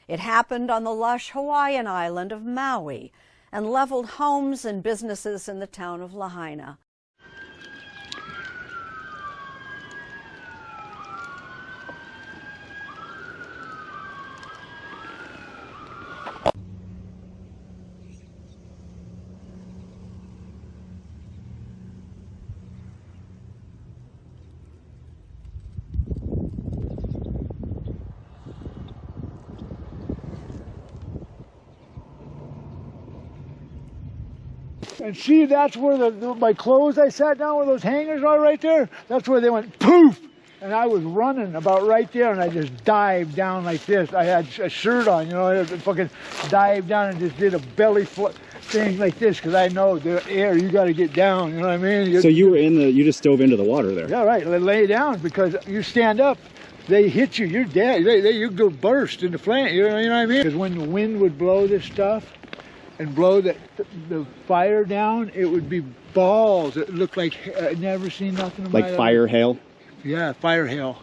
It happened on the lush Hawaiian island of Maui and leveled homes and businesses in the town of Lahaina. And see, that's where my clothes I sat down, where those hangers are right there, that's where they went poof. And I was running about right there, and I just dived down like this. I had a shirt on, you know, I fucking dived down and just did a belly thing like this, because I know the air, you got to get down, you know what I mean? So you were you just dove into the water there? Yeah, right, lay down, because you stand up, they hit you, you're dead. You go burst in the flame, you know what I mean? Because when the wind would blow this stuff, and blow the fire down, it would be balls. It looked like I'd never seen nothing in my life. Like fire hail? Yeah, fire hail.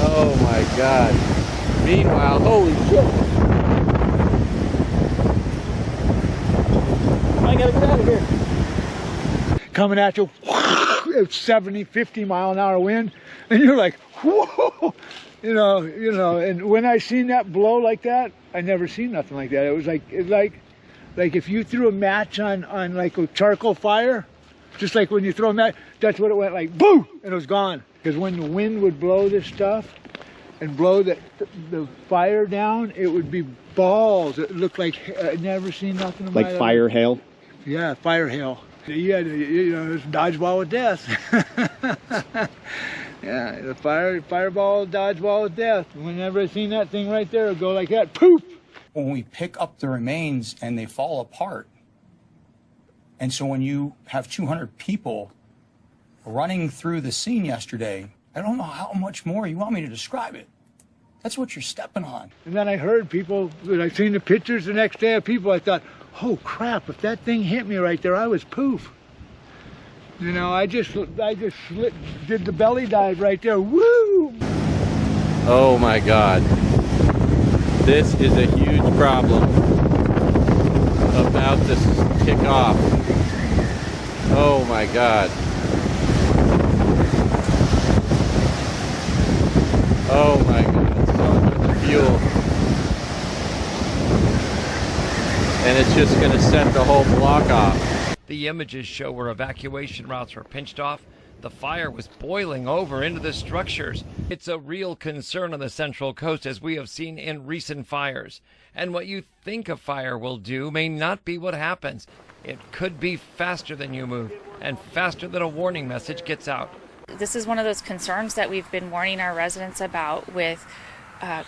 Oh my God. Meanwhile, holy shit. I gotta get out of here. Coming at you, it's 70, 50 mile an hour wind, and you're like, whoa! You know, and when I seen that blow like that, I never seen nothing like that. It was like if you threw a match on like a charcoal fire, just like when you throw a match, that's what it went like, boom, and it was gone. Because when the wind would blow this stuff and blow the fire down, it would be balls. It looked like I'd never seen nothing in my life. Like fire hail? Yeah, fire hail. You had to, it's dodgeball with death. Yeah, the fireball, dodgeball with death. Whenever I seen that thing right there, it'd go like that, poof! When we pick up the remains and they fall apart, and so when you have 200 people running through the scene yesterday, I don't know how much more you want me to describe it. That's what you're stepping on. And then I heard people, when I seen the pictures the next day of people, I thought, oh crap, if that thing hit me right there, I was poof. You know, I just did the belly dive right there. Woo! Oh my God. This is a huge problem about to kick off. Oh my God. Oh my God. So much fuel. And it's just going to set the whole block off. The images show where evacuation routes were pinched off. The fire was boiling over into the structures. It's a real concern on the Central Coast, as we have seen in recent fires. And what you think a fire will do may not be what happens. It could be faster than you move and faster than a warning message gets out. This is one of those concerns that we've been warning our residents about with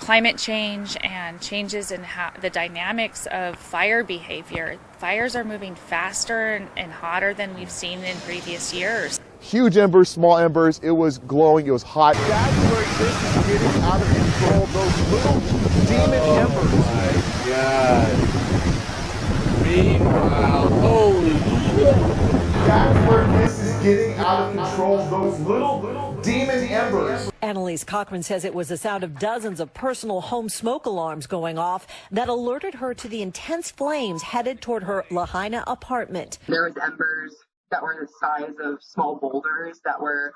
climate change and changes in how the dynamics of fire behavior. Fires are moving faster and hotter than we've seen in previous years. Huge embers, small embers, it was glowing, it was hot. That's where this is getting out of control, those little demon embers. Oh my God. Meanwhile, holy shit. That's where this is getting out of control, those little demon embers. Annalise Cochran says it was the sound of dozens of personal home smoke alarms going off that alerted her to the intense flames headed toward her Lahaina apartment. There was embers that were the size of small boulders that were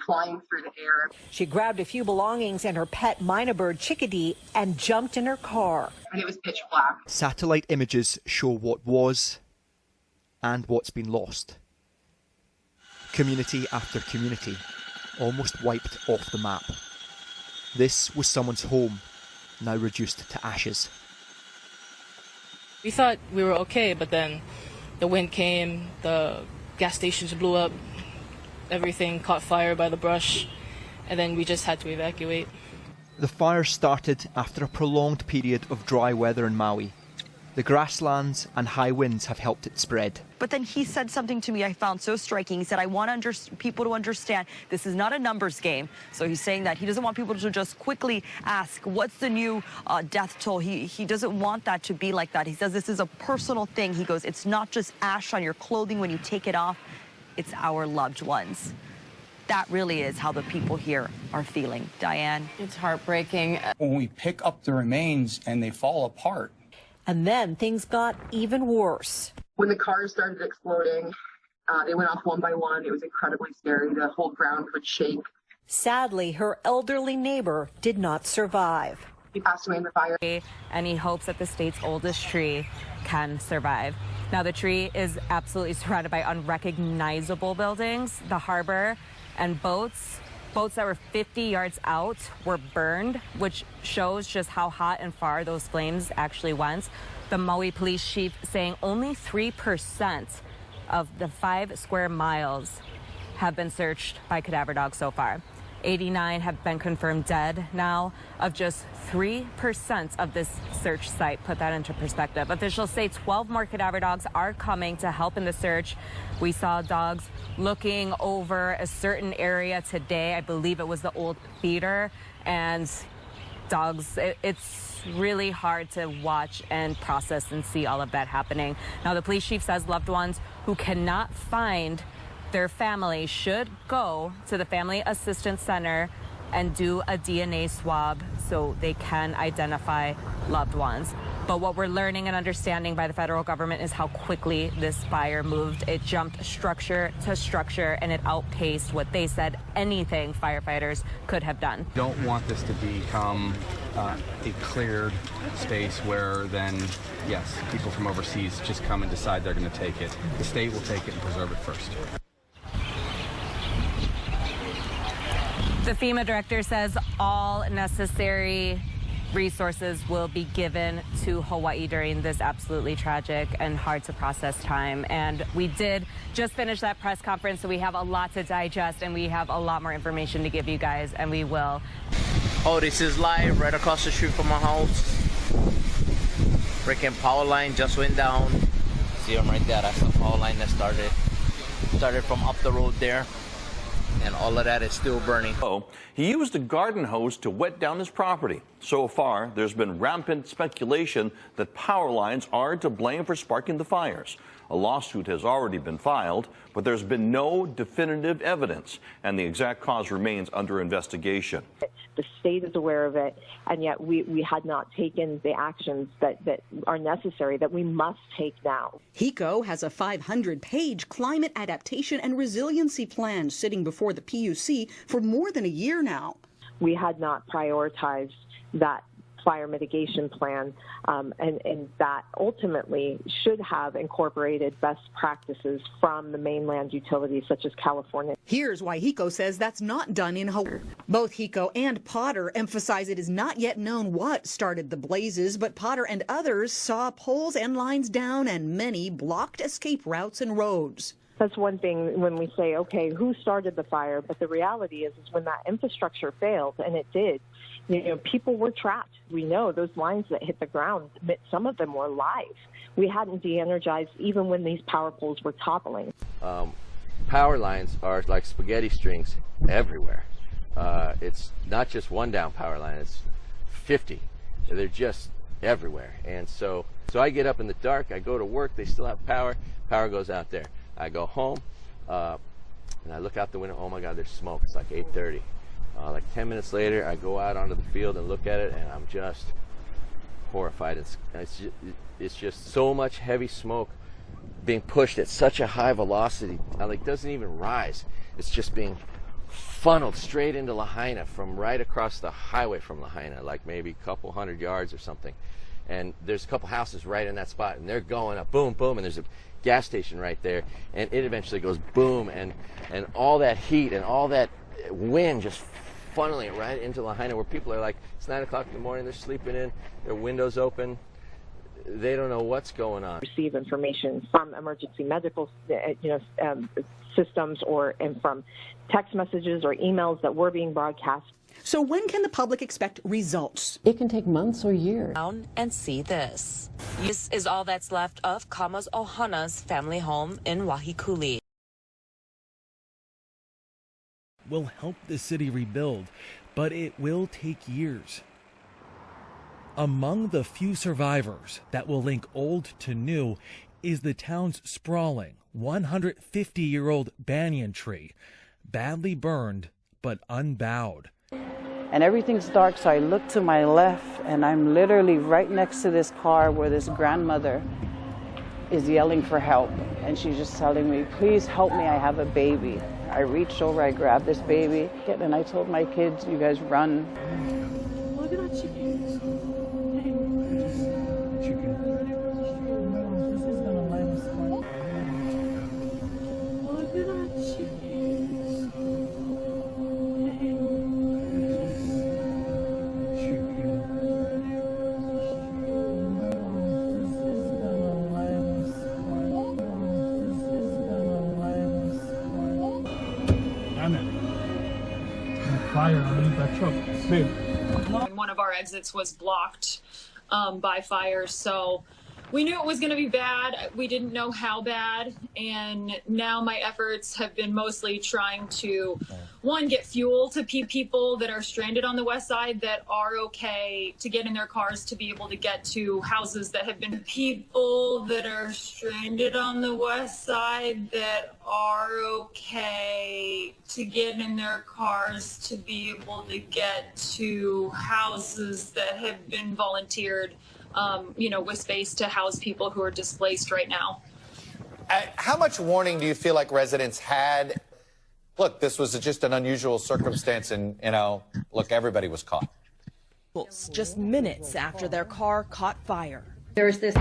flying through the air. She grabbed a few belongings and her pet myna bird chickadee and jumped in her car. And it was pitch black. Satellite images show what was and what's been lost. Community after community, almost wiped off the map. This was someone's home, now reduced to ashes. We thought we were okay, but then the wind came, the gas stations blew up, everything caught fire by the brush, and then we just had to evacuate. The fire started after a prolonged period of dry weather in Maui. The grasslands and high winds have helped it spread. But then he said something to me I found so striking. He said, I want people to understand this is not a numbers game. So he's saying that he doesn't want people to just quickly ask, what's the new death toll? He doesn't want that to be like that. He says this is a personal thing. He goes, it's not just ash on your clothing when you take it off. It's our loved ones. that really is how the people here are feeling. Diane? It's heartbreaking. When we pick up the remains and they fall apart. And then things got even worse. When the cars started exploding, they went off one by one. It was incredibly scary. The whole ground would shake. Sadly, her elderly neighbor did not survive. He passed away in the fire. And he hopes that the state's oldest tree can survive. Now, the tree is absolutely surrounded by unrecognizable buildings. The harbor and boats that were 50 yards out were burned, which shows just how hot and far those flames actually went. The Maui police chief saying only 3% of the 5 square miles have been searched by cadaver dogs so far. 89 have been confirmed dead now of just 3% of this search site. Put that into perspective. Officials say 12 more cadaver dogs are coming to help in the search. We saw dogs looking over a certain area today. I believe it was the old theater, and dogs, it's really hard to watch and process and see all of that happening. Now, the police chief says loved ones who cannot find their family should go to the Family Assistance Center and do a DNA swab so they can identify loved ones. But what we're learning and understanding by the federal government is how quickly this fire moved. It jumped structure to structure, and it outpaced what they said anything firefighters could have done. Don't want this to become a cleared space where then, yes, people from overseas just come and decide they're going to take it. The state will take it and preserve it first. The FEMA director says all necessary resources will be given to Hawaii during this absolutely tragic and hard to process time. And we did just finish that press conference, so we have a lot to digest and we have a lot more information to give you guys, and we will. Oh, this is live right across the street from my house. Freaking power line just went down. See them right there. That's the power line that started from up the road there. And all of that is still burning. He used a garden hose to wet down his property. So far, there's been rampant speculation that power lines are to blame for sparking the fires. A lawsuit has already been filed, but there's been no definitive evidence, and the exact cause remains under investigation. The state is aware of it, and yet we had not taken the actions that are necessary, that we must take now. HECO has a 500-page climate adaptation and resiliency plan sitting before the PUC for more than a year now. We had not prioritized that fire mitigation plan, and that ultimately should have incorporated best practices from the mainland utilities such as California. Here's why HECO says that's not done in Hawaii. Both HECO and Potter emphasize it is not yet known what started the blazes, but Potter and others saw poles and lines down and many blocked escape routes and roads. That's one thing when we say, okay, who started the fire? But the reality is when that infrastructure failed, and it did, people were trapped. We know those lines that hit the ground, some of them were live. We hadn't de-energized even when these power poles were toppling. Power lines are like spaghetti strings everywhere. It's not just one down power line, it's 50. They're just everywhere. And so I get up in the dark, I go to work, they still have power goes out there. I go home, and I look out the window, oh my God, there's smoke. It's like 8:30. Like 10 minutes later, I go out onto the field and look at it, and I'm just horrified. It's just so much heavy smoke being pushed at such a high velocity. It doesn't even rise. It's just being funneled straight into Lahaina from right across the highway from Lahaina, like maybe a couple 100 yards or something. And there's a couple houses right in that spot, and they're going up, boom, boom, and there's a gas station right there, and it eventually goes boom, and all that heat and all that wind just funneling it right into Lahaina, where people are like, it's 9 o'clock in the morning, they're sleeping in, their windows open, they don't know what's going on. Receive information from emergency medical systems and from text messages or emails that were being broadcast. So when can the public expect results? It can take months or years. Down and see this. This is all that's left of Kamas Ohana's family home in Wahikuli. Will help the city rebuild, but it will take years. Among the few survivors that will link old to new is the town's sprawling 150-year-old banyan tree. badly burned but unbowed. And everything's dark, so I look to my left, and I'm literally right next to this car where this grandmother is yelling for help. And she's just telling me, please help me, I have a baby. I reached over, I grabbed this baby, and I told my kids, you guys run. Look at that chicken. Look at that chicken. Fire underneath that truck. Big. One of our exits was blocked by fires, so we knew it was going to be bad. We didn't know how bad, and now my efforts have been mostly trying to, one, get fuel to people that are stranded on the west side that are okay to get in their cars to be able to get to houses that have been people that are stranded on the west side that are okay to get in their cars to be able to get to houses that have been volunteered, with space to house people who are displaced right now. How much warning do you feel like residents had? Look, this was just an unusual circumstance, and, look, everybody was caught. Just minutes after their car caught fire. There's this.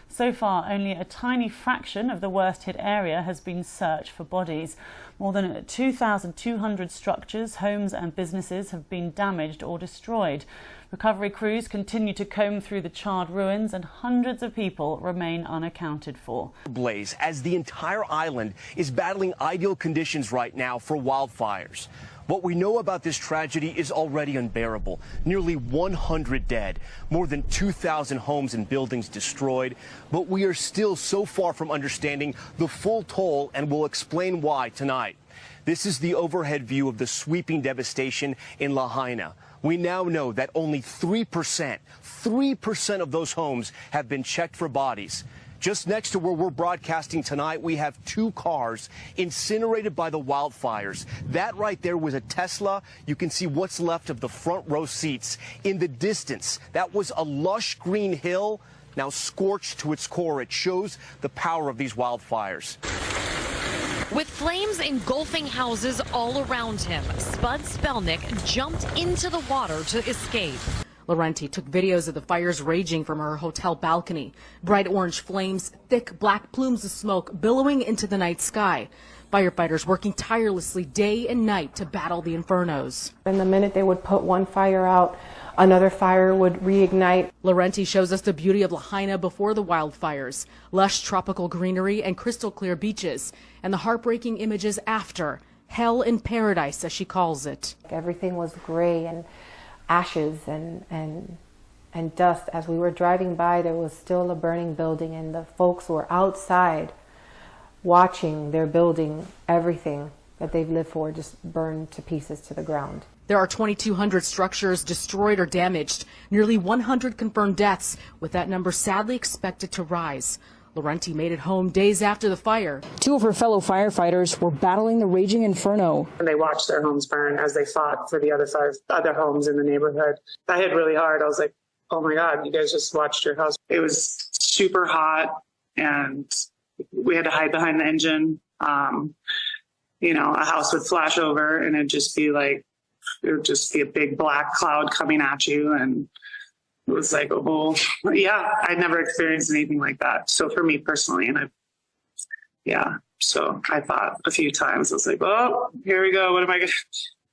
So far, only a tiny fraction of the worst hit area has been searched for bodies. More than 2,200 structures, homes and businesses have been damaged or destroyed. Recovery crews continue to comb through the charred ruins, and hundreds of people remain unaccounted for. Blaze, as the entire island is battling ideal conditions right now for wildfires. What we know about this tragedy is already unbearable. Nearly 100 dead, more than 2,000 homes and buildings destroyed. But we are still so far from understanding the full toll, and we'll explain why tonight. This is the overhead view of the sweeping devastation in Lahaina. We now know that only 3% of those homes have been checked for bodies. Just next to where we're broadcasting tonight, we have 2 cars incinerated by the wildfires. That right there was a Tesla. You can see what's left of the front row seats. In the distance, that was a lush green hill, now scorched to its core. It shows the power of these wildfires. With flames engulfing houses all around him, Spud Spelnick jumped into the water to escape. Laurenti took videos of the fires raging from her hotel balcony. Bright orange flames, thick black plumes of smoke billowing into the night sky. Firefighters working tirelessly day and night to battle the infernos. And the minute they would put one fire out, another fire would reignite. Laurenti shows us the beauty of Lahaina before the wildfires, lush tropical greenery and crystal clear beaches, and the heartbreaking images after, hell in paradise as she calls it. Everything was gray and ashes and dust. As we were driving by, there was still a burning building, and the folks were outside watching their building, everything that they've lived for, just burned to pieces to the ground. There are 2,200 structures destroyed or damaged, nearly 100 confirmed deaths, with that number sadly expected to rise. Laurenti made it home days after the fire. Two of her fellow firefighters were battling the raging inferno. And they watched their homes burn as they fought for the other homes in the neighborhood. I hit really hard. I was like, oh my God, you guys just watched your house. It was super hot and we had to hide behind the engine. You know, a house would flash over and it'd just be like, it would just be a big black cloud coming at you. And it was like, oh, yeah, I'd never experienced anything like that. So for me personally, and so I thought a few times, I was like, oh, here we go. What am I going to,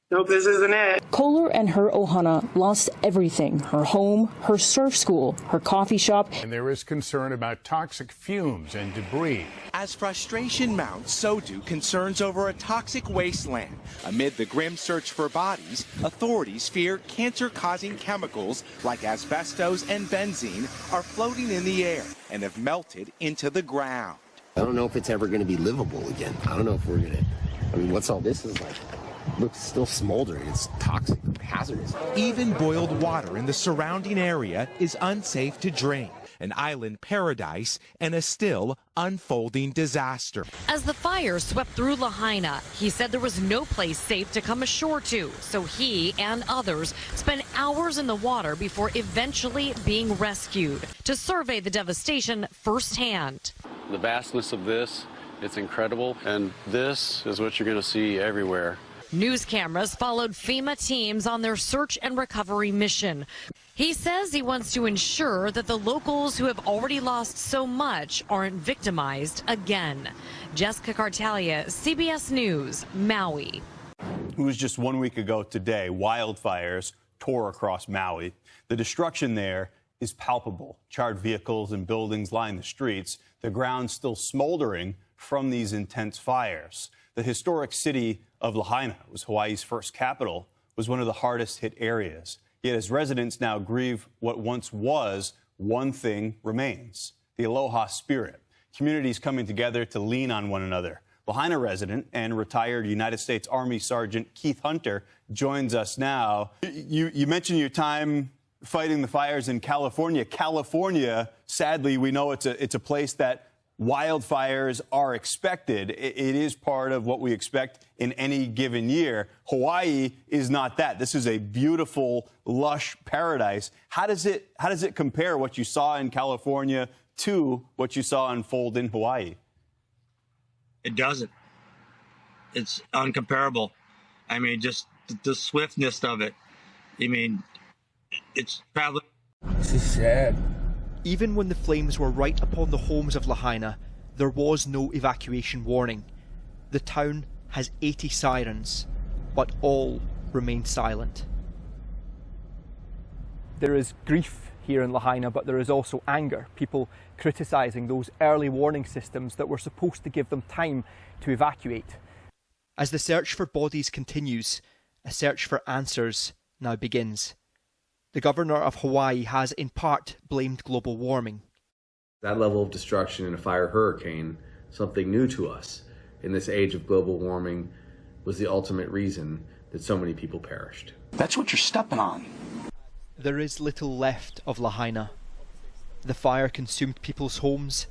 nope, this isn't it. Kohler and her Ohana lost everything, her home, her surf school, her coffee shop. And there is concern about toxic fumes and debris. As frustration mounts, so do concerns over a toxic wasteland. Amid the grim search for bodies, authorities fear cancer-causing chemicals like asbestos and benzene are floating in the air and have melted into the ground. I don't know if it's ever going to be livable again. I don't know if we're going to, I mean, what's all this is like? Looks still smoldering. It's toxic, hazardous. Even boiled water in the surrounding area is unsafe to drink. An island paradise and a still unfolding disaster. As the fire swept through Lahaina, he said there was no place safe to come ashore to, so he and others spent hours in the water before eventually being rescued to survey the devastation firsthand. The vastness of this, it's incredible, and this is what you're going to see everywhere. News cameras followed FEMA teams on their search and recovery mission. He says he wants to ensure that the locals who have already lost so much aren't victimized again. Jessica Cartalia, CBS News, Maui. It was just 1 week ago today, wildfires tore across Maui. The destruction there is palpable. Charred vehicles and buildings line the streets. The ground still smoldering from these intense fires. The historic city of Lahaina was Hawaii's first capital, was one of the hardest hit areas. Yet as residents now grieve what once was, one thing remains: the aloha spirit. Communities coming together to lean on one another. Lahaina resident and retired United States Army Sergeant Keith Hunter joins us now. You mentioned your time fighting the fires in California. California, sadly, we know it's a place that wildfires are expected. It is part of what we expect in any given year. Hawaii is not that. This is a beautiful, lush paradise. How does it compare what you saw in California to what you saw unfold in Hawaii? It doesn't. It's uncomparable. I mean, just the swiftness of it. I mean, it's probably... This is sad. Even when the flames were right upon the homes of Lahaina, there was no evacuation warning. The town has 80 sirens, but all remain silent. There is grief here in Lahaina, but there is also anger. People criticising those early warning systems that were supposed to give them time to evacuate. As the search for bodies continues, a search for answers now begins. The governor of Hawaii has in part blamed global warming. That level of destruction in a fire hurricane, something new to us in this age of global warming, was the ultimate reason that so many people perished. That's what you're stepping on. There is little left of Lahaina. The fire consumed people's homes.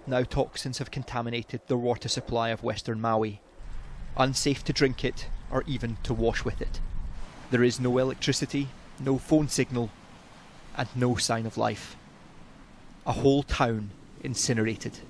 Now toxins have contaminated the water supply of western Maui. Unsafe to drink it or even to wash with it. There is no electricity, no phone signal, and no sign of life. A whole town incinerated.